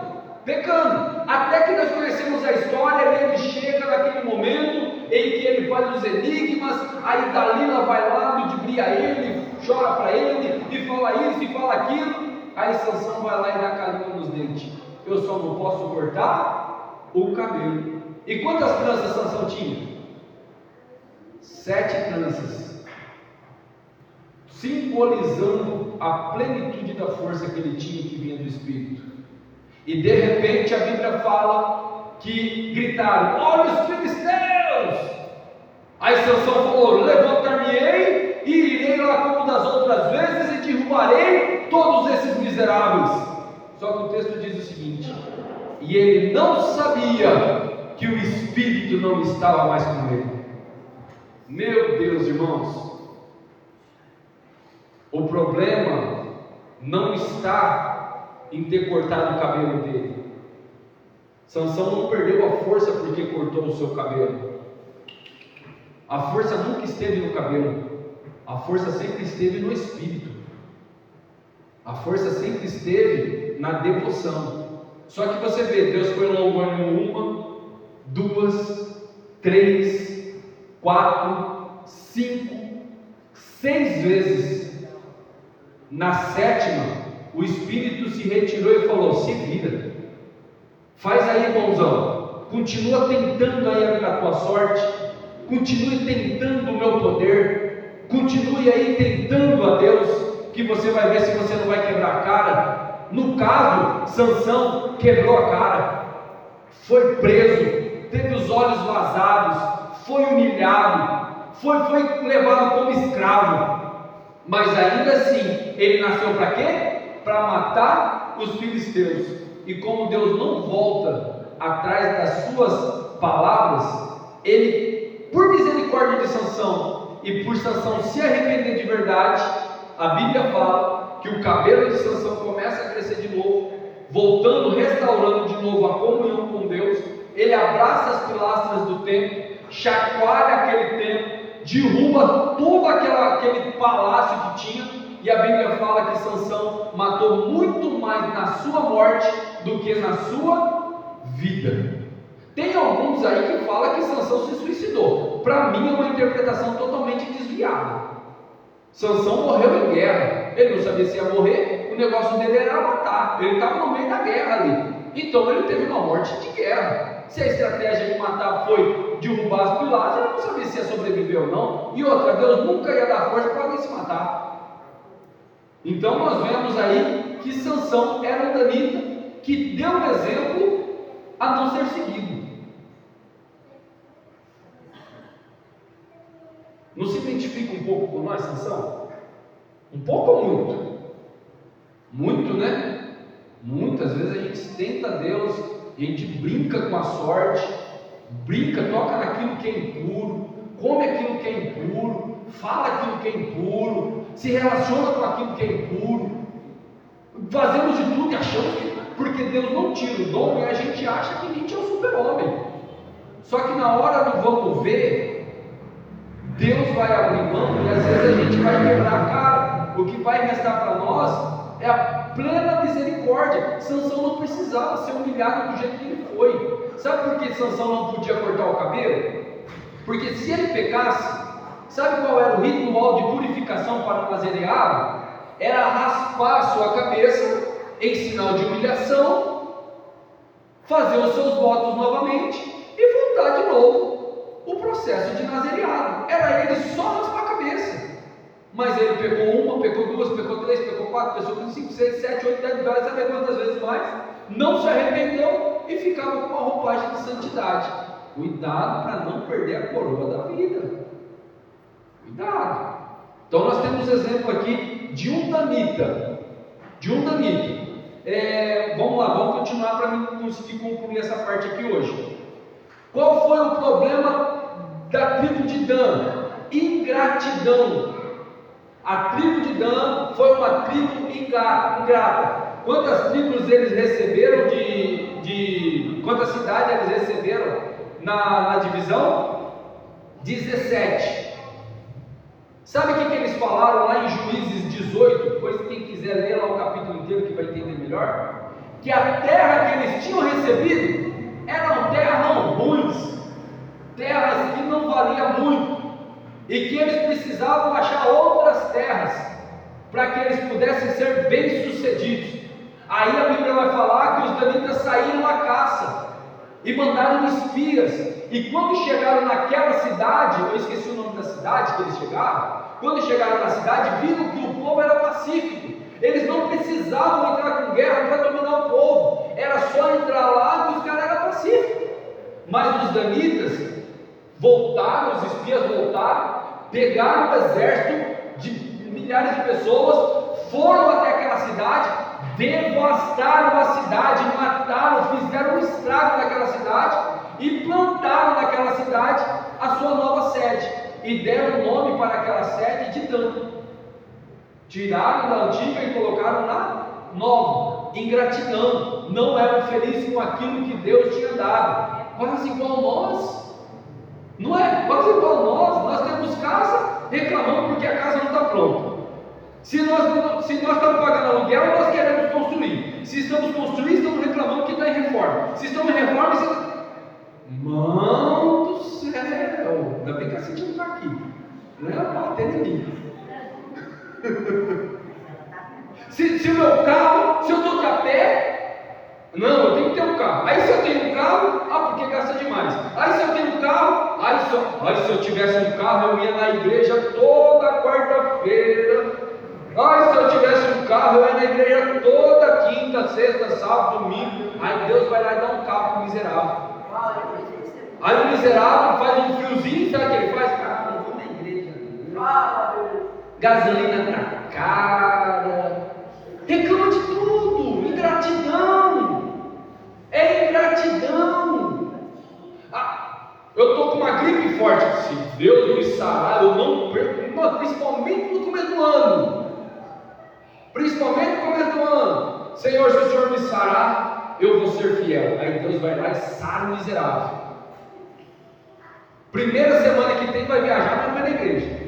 até que nós conhecemos a história, e ele chega naquele momento em que ele faz os enigmas, aí Dalila vai lá, ludibria ele, chora para ele, e fala isso, e fala aquilo, aí Sansão vai lá e dá carinho nos dentes. Eu só não posso cortar o cabelo. E quantas tranças Sansão tinha? 7 tranças, simbolizando a plenitude da força que ele tinha, que vinha do Espírito. E de repente a Bíblia fala que gritaram: olha os filisteus! Aí Sansão falou: levantar-me-ei e irei lá como das outras vezes e derrubarei todos esses miseráveis. Só que o texto diz o seguinte: e ele não sabia que o Espírito não estava mais com ele. Meu Deus, irmãos, o problema não está em ter cortado o cabelo dele. Sansão não perdeu a força porque cortou o seu cabelo. A força nunca esteve no cabelo, a força sempre esteve no Espírito. A força sempre esteve na devoção. Só que você vê, Deus foi louvando 1, 2, 3, 4, 5, 6 vezes. Na 7ª, o Espírito se retirou e falou: se vira, faz aí, bonzão, continua tentando aí a tua sorte, continue tentando o meu poder, continue aí tentando a Deus, que você vai ver se você não vai quebrar a cara. No caso, Sansão quebrou a cara, foi preso, teve os olhos vazados, foi humilhado, foi levado como escravo, mas ainda assim, ele nasceu para quê? Para matar os filisteus. E como Deus não volta atrás das suas palavras, ele, por misericórdia de Sansão, e por Sansão se arrepender de verdade, a Bíblia fala que o cabelo de Sansão começa a crescer de novo, voltando, restaurando de novo a comunhão com Deus. Ele abraça as pilastras do templo, chacoalha aquele templo, derruba todo aquele palácio que tinha, e a Bíblia fala que Sansão matou muito mais na sua morte do que na sua vida. Tem alguns aí que falam que Sansão se suicidou. Para mim é uma interpretação totalmente desviada. Sansão morreu em guerra. Ele não sabia se ia morrer, o negócio dele era matar. Ele estava no meio da guerra ali. Então ele teve uma morte de guerra. Se a estratégia de matar foi derrubar as pilares, ele não sabia se ia sobreviver ou não. E outra, Deus nunca ia dar força para alguém se matar. Então nós vemos aí que Sansão era um danita que deu um exemplo a não ser seguido. Não se identifica um pouco com nós, Sansão? Um pouco ou muito? Muito, né? Muitas vezes a gente tenta Deus, a gente brinca com a sorte, brinca, toca naquilo que é impuro, come aquilo que é impuro, fala aquilo que é impuro, se relaciona com aquilo que é impuro, fazemos de tudo e achamos que, porque Deus não tira o dom, e a gente acha que a gente é um super-homem. Só que na hora do vamos ver, Deus vai abrir mão e às vezes a gente vai quebrar a cara. O que vai restar para nós é a plena misericórdia. Sansão não precisava ser humilhado do jeito que ele foi. Sabe por que Sansão não podia cortar o cabelo? Porque se ele pecasse, sabe qual era o ritual de purificação para o nazareado? Era raspar a sua cabeça em sinal de humilhação, fazer os seus votos novamente e voltar de novo o processo de nazareado. Era ele só raspar a cabeça. Mas ele pecou uma, pecou duas, pecou três, pecou quatro, pecou 5, 6, 7, 8, 10, vai saber quantas vezes mais, não se arrependeu e ficava com uma roupagem de santidade. Cuidado para não perder a coroa da vida. Cuidado. Então nós temos exemplo aqui de um danita. Vamos lá, vamos continuar para mim conseguir concluir essa parte aqui hoje. Qual foi o problema da tribo de Dan? Ingratidão. A tribo de Dan foi uma tribo ingrata. Quantas tribos eles receberam quantas cidades eles receberam na divisão? 17. Sabe o que eles falaram lá em Juízes 18? Depois quem quiser ler lá o capítulo inteiro que vai entender melhor. Que a terra que eles tinham recebido eram terras ruins, terras que não valiam muito, e que eles precisavam achar outras terras para que eles pudessem ser bem-sucedidos. Aí a Bíblia vai falar que os danitas saíram à caça e mandaram espias, e quando chegaram naquela cidade, eu esqueci o nome da cidade que eles chegaram, quando chegaram na cidade, viram que o povo era pacífico, eles não precisavam entrar com guerra para dominar o povo, era só entrar lá que os caras eram pacíficos. Mas os danitas voltaram, os espias voltaram, pegaram o exército de milhares de pessoas, foram até aquela cidade, devastaram a cidade, mataram, fizeram um estrago naquela cidade e plantaram naquela cidade a sua nova sede e deram o nome para aquela sede de Dan. Tiraram da antiga e colocaram na nova. Ingratidão, não eram felizes com aquilo que Deus tinha dado. Quase igual nós, não é? Quase igual nós temos casa, reclamamos porque a casa não está pronta. Se nós estamos pagando aluguel, nós queremos construir. Se estamos construindo, estamos reclamando que está em reforma. Se estamos em reforma, Mão do céu, ainda bem que a Cintia não está aqui, não é bater em mim. Se o meu carro, se eu estou de a pé, não, eu tenho que ter um carro. Aí se eu tenho um carro, porque gasta demais. Aí se eu tenho um carro, aí se eu tivesse um carro, eu ia na igreja toda quarta-feira. Aí se eu tivesse um carro, eu ia na igreja toda quinta, sexta, sábado, domingo. Aí Deus vai lá e dá um carro para o miserável. Aí o miserável faz um friozinho, sabe o que ele faz? Cara, não vou na igreja. Gasolina na cara. Reclama de tudo. Ingratidão. É ingratidão. Eu estou com uma gripe forte. Se Deus me sarar, eu não perco. Principalmente no começo do ano. Senhor, se o Senhor me sarar, eu vou ser fiel. Aí Deus vai lá e sara o miserável. Primeira semana que tem, vai viajar, mas vai na igreja.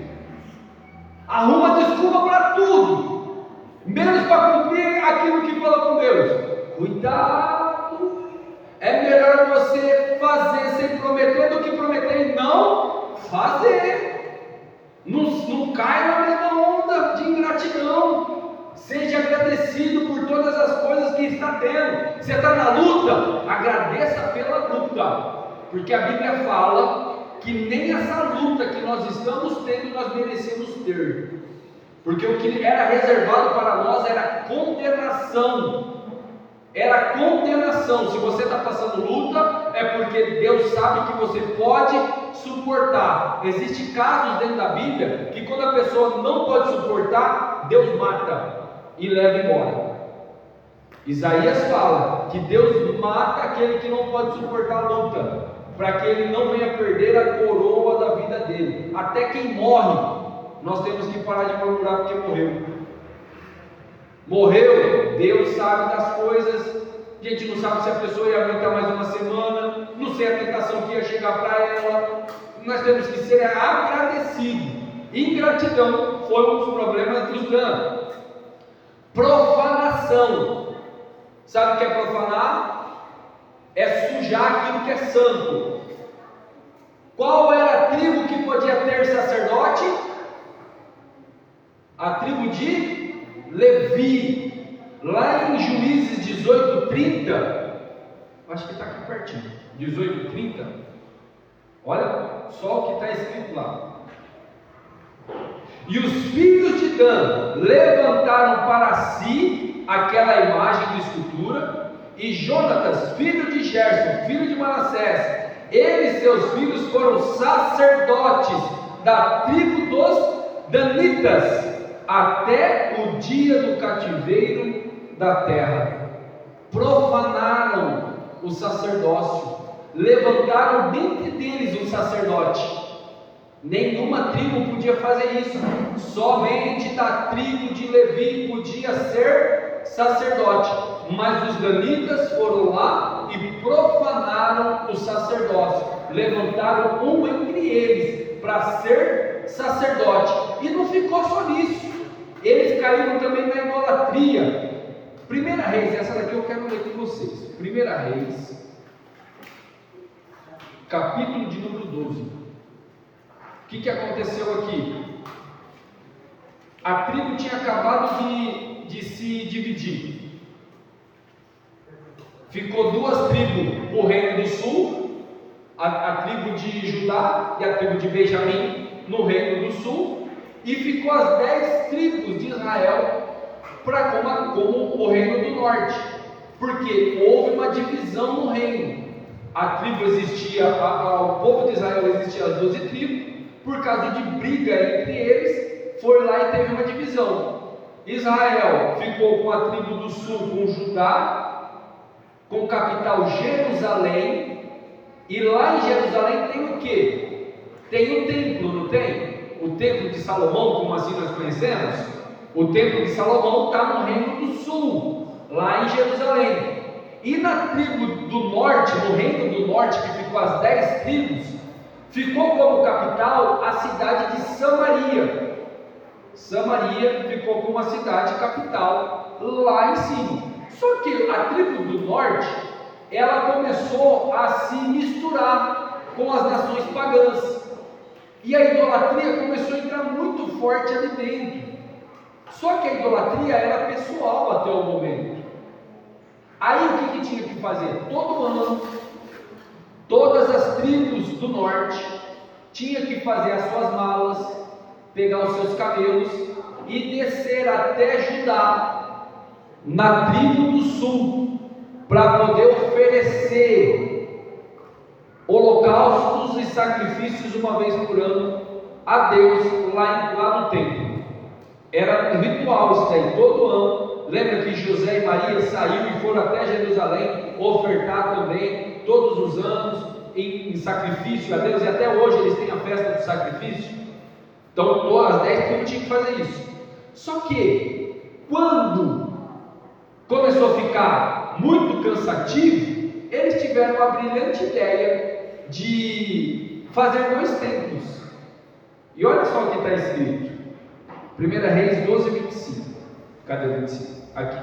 Arruma desculpa para tudo, menos para cumprir aquilo que fala com Deus. Cuidado, é melhor você fazer Seja agradecido por todas as coisas que está tendo. Você está na luta? Agradeça pela luta, porque a Bíblia fala que nem essa luta que nós estamos tendo nós merecemos ter, porque o que era reservado para nós era condenação. Era condenação. Se você está passando luta, é porque Deus sabe que você pode suportar. Existem casos dentro da Bíblia que quando a pessoa não pode suportar, Deus mata e leva embora. Isaías fala que Deus mata aquele que não pode suportar a luta, para que ele não venha perder a coroa da vida dele. Até quem morre, nós temos que parar de murmurar porque morreu. Morreu, Deus sabe das coisas. A gente não sabe se a pessoa ia aguentar mais uma semana, não sei a tentação que ia chegar para ela. Nós temos que ser agradecidos. Ingratidão foi um dos problemas dos danos. Profanação. Sabe o que é profanar? É sujar aquilo que é santo. Qual era a tribo que podia ter sacerdote? A tribo de Levi. Lá em Juízes 18:30, acho que está aqui pertinho, 18:30, olha só o que está escrito lá. E os filhos de Dan levantaram para si aquela imagem de escultura, e Jonatas, filho de Gerson, filho de Manassés, ele e seus filhos foram sacerdotes da tribo dos Danitas, até o dia do cativeiro da terra. Profanaram o sacerdócio, levantaram dentre deles um sacerdote. Nenhuma tribo podia fazer isso, somente da tribo de Levi podia ser sacerdote. Mas os danitas foram lá e profanaram o sacerdócio, levantaram um entre eles para ser sacerdote, e não ficou só nisso, eles caíram também na idolatria. 1 Reis, essa daqui eu quero ler com vocês. 1 Reis, capítulo de número 12. O que aconteceu aqui? A tribo tinha acabado de se dividir. Ficou duas tribos no reino do sul, a tribo de Judá e a tribo de Benjamim no reino do sul, e ficou as 10 tribos de Israel como o reino do norte, porque houve uma divisão no reino. A tribo existia, o povo de Israel existia as 12 tribos, por causa de briga entre eles, foi lá e teve uma divisão. Israel ficou com a tribo do sul, com Judá, com capital Jerusalém, e lá em Jerusalém tem o que? Tem o templo, não tem? O templo de Salomão, como assim nós conhecemos? O templo de Salomão está no reino do sul, lá em Jerusalém. E na tribo do norte, no reino do norte, que ficou as 10 tribos, ficou como capital a cidade de Samaria. Samaria ficou como a cidade capital lá em cima. Só que a tribo do norte, ela começou a se misturar com as nações pagãs, e a idolatria começou a entrar muito forte ali dentro. Só que a idolatria era pessoal até o momento. Aí o que tinha que fazer? Todo ano, todas as tribos do norte tinham que fazer as suas malas, pegar os seus camelos e descer até Judá, na tribo do sul, para poder oferecer holocaustos e sacrifícios uma vez por ano a Deus lá no templo. Era um ritual isso daí, todo ano. Lembra que José e Maria saíram e foram até Jerusalém ofertar também, todos os anos, em sacrifício a Deus, e até hoje eles têm a festa do sacrifício. Então, todas as 10 tribos tinham que fazer isso. Só que, quando começou a ficar muito cansativo, eles tiveram a brilhante ideia de fazer 2 templos. E olha só o que está escrito, 1 Reis 12:25. Cadê o 25? Aqui.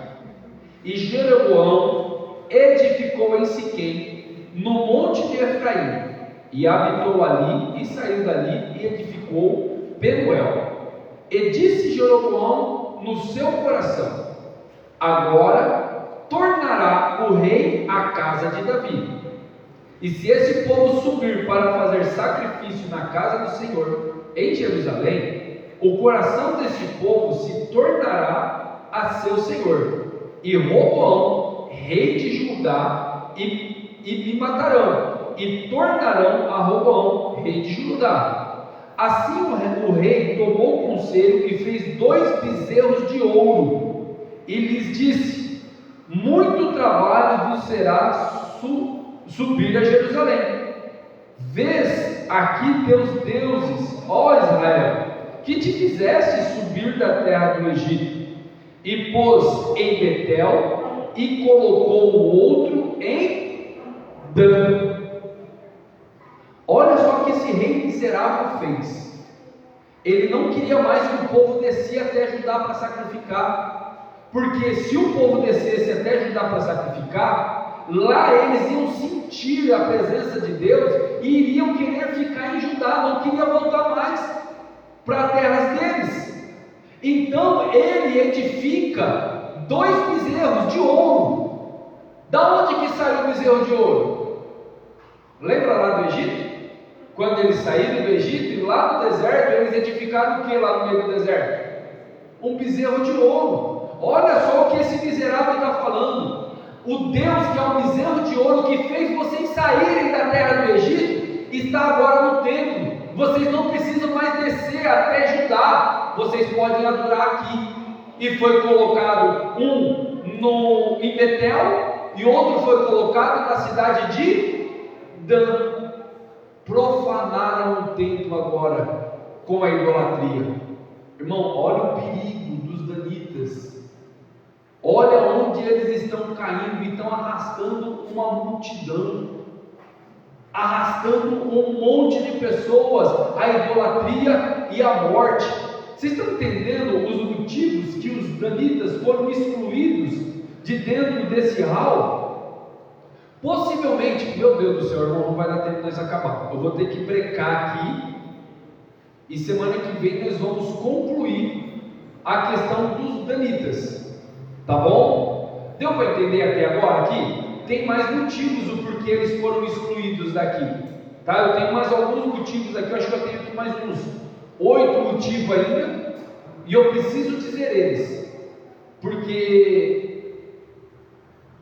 E Jeroboão edificou em Siquém, no monte de Efraim, e habitou ali, e saiu dali, e edificou Penuel. E disse Jeroboão no seu coração. Agora tornará o rei a casa de Davi. E se esse povo subir para fazer sacrifício na casa do Senhor em Jerusalém, o coração desse povo se tornará a seu senhor. E Roboão, rei de Judá, e me matarão, e tornarão a Roboão, rei de Judá. Assim o rei tomou conselho e fez 2 bezerros de ouro, e lhes disse: muito trabalho vos será subir a Jerusalém. Vês aqui teus deuses, ó Israel, que te fizeste subir da terra do Egito, e pôs em Betel, e colocou o outro em Dan. Olha só o que esse rei miserável fez. Ele não queria mais que o povo descia até Judá para sacrificar, porque se o povo descesse até Judá para sacrificar, lá eles iam sentir a presença de Deus e iriam querer ficar em Judá, não queria voltar mais para terras deles. Então ele edifica 2 bezerros de ouro. Da onde que saiu o bezerro de ouro? Lembra lá do Egito? Quando eles saíram do Egito, e lá no deserto, eles edificaram o que lá no meio do deserto? Um bezerro de ouro. Olha só o que esse miserável está falando. O Deus que é um bezerro de ouro, que fez vocês saírem da terra do Egito, está agora no templo. Vocês não precisam mais descer até Judá, vocês podem adorar aqui. E foi colocado um em Betel, e outro foi colocado na cidade de Dan. Profanaram o templo agora com a idolatria. Irmão, olha o perigo dos danitas. Olha onde eles estão caindo e estão arrastando uma multidão, arrastando um monte de pessoas à idolatria e à morte. Vocês estão entendendo os motivos que os danitas foram excluídos de dentro desse hall? Possivelmente, meu Deus do céu, irmão, não vai dar tempo de nós acabar. Eu vou ter que brecar aqui, e semana que vem nós vamos concluir a questão dos danitas, tá bom? Deu para entender até agora aqui? Tem mais motivos do porquê eles foram excluídos daqui, tá? Eu tenho mais alguns motivos aqui, eu acho que eu tenho aqui mais uns 8 motivos ainda, e eu preciso dizer eles, porque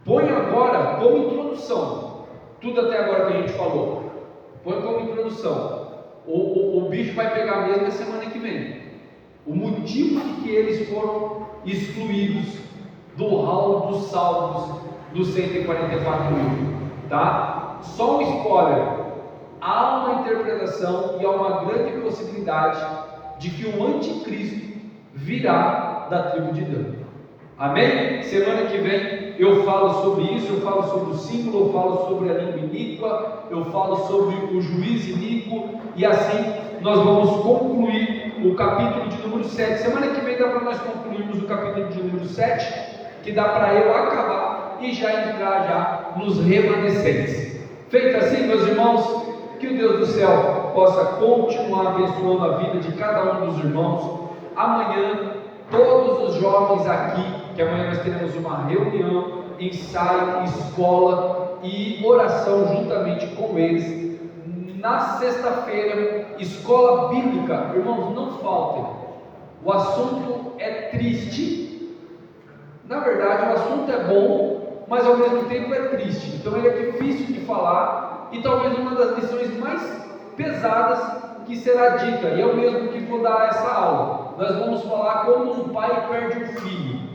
põe agora como introdução, tudo até agora que a gente falou, põe como introdução. O bicho vai pegar mesmo a semana que vem. O motivo de que eles foram excluídos do hall dos salvos dos 144 mil, tá? Só um spoiler: há uma interpretação e há uma grande possibilidade de que o anticristo virá da tribo de Dan. Amém? Semana que vem eu falo sobre isso, eu falo sobre o símbolo, eu falo sobre a língua iníqua, eu falo sobre o juiz iníquo, e assim nós vamos concluir o capítulo de número 7. Semana que vem dá para nós concluirmos o capítulo de número 7, que dá para eu acabar e já entrar já nos remanescentes. Feito assim, meus irmãos, que o Deus do céu possa continuar abençoando a vida de cada um dos irmãos. Amanhã, todos os jovens aqui, que amanhã nós teremos uma reunião, ensaio, escola e oração juntamente com eles. Na sexta-feira, escola bíblica. Irmãos, não faltem. O assunto é triste. Na verdade, o assunto é bom, mas ao mesmo tempo é triste. Então ele é difícil de falar, e talvez uma das lições mais pesadas que será dita, e eu mesmo que vou dar essa aula. Nós vamos falar como um pai perde um filho.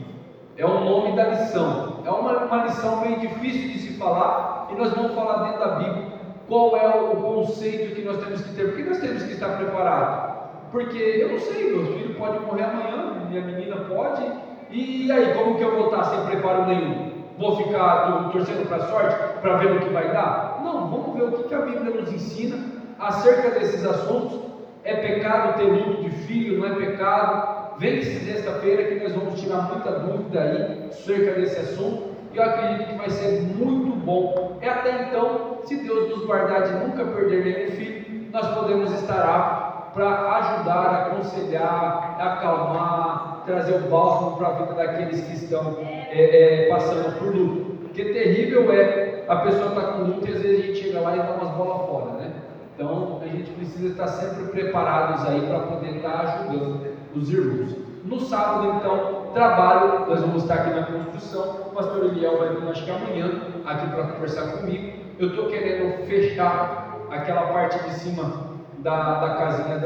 É o nome da lição. É uma lição meio difícil de se falar, e nós vamos falar dentro da Bíblia qual é o conceito que nós temos que ter. Porque nós temos que estar preparados. Porque eu não sei, meu filho pode morrer amanhã, minha menina pode, e aí, como que eu vou estar sem preparo nenhum? Vou ficar torcendo para a sorte, para ver o que vai dar? Não, vamos ver o que a Bíblia nos ensina acerca desses assuntos. É pecado ter luto de filho? Não é pecado? Vem sexta-feira que nós vamos tirar muita dúvida aí acerca desse assunto, e eu acredito que vai ser muito bom. E até então, se Deus nos guardar de nunca perder nenhum filho, nós podemos estar aptos para ajudar, aconselhar, acalmar, trazer o bálsamo para a vida daqueles que estão passando por luto. Porque terrível é a pessoa estar com luto e às vezes a gente chega lá e dá umas bolas fora, né? Então a gente precisa estar sempre preparados aí para poder estar ajudando os irmãos. No sábado, então, trabalho, nós vamos estar aqui na construção. O pastor Eliel vai vir, acho que amanhã, aqui para conversar comigo. Eu estou querendo fechar aquela parte de cima da casinha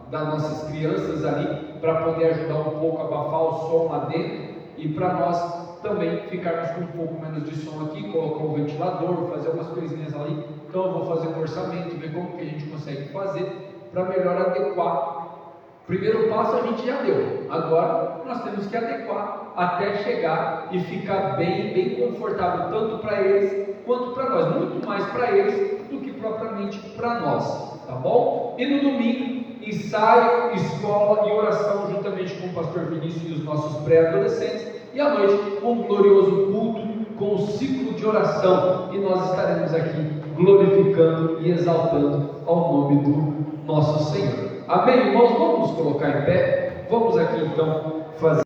das nossas crianças ali, para poder ajudar um pouco a abafar o som lá dentro e para nós também ficarmos com um pouco menos de som aqui, colocar um ventilador, fazer algumas coisinhas ali. Então eu vou fazer um orçamento, ver como que a gente consegue fazer para melhor adequar. Primeiro passo a gente já deu, agora nós temos que adequar até chegar e ficar bem confortável, tanto para eles quanto para nós, muito mais para eles do que propriamente para nós, tá bom? E no domingo, ensaio, escola e oração juntamente com o pastor Vinícius e os nossos pré-adolescentes, e à noite um glorioso culto com o ciclo de oração, e nós estaremos aqui glorificando e exaltando ao nome do nosso Senhor. Amém, irmãos? Vamos nos colocar em pé, vamos aqui então fazer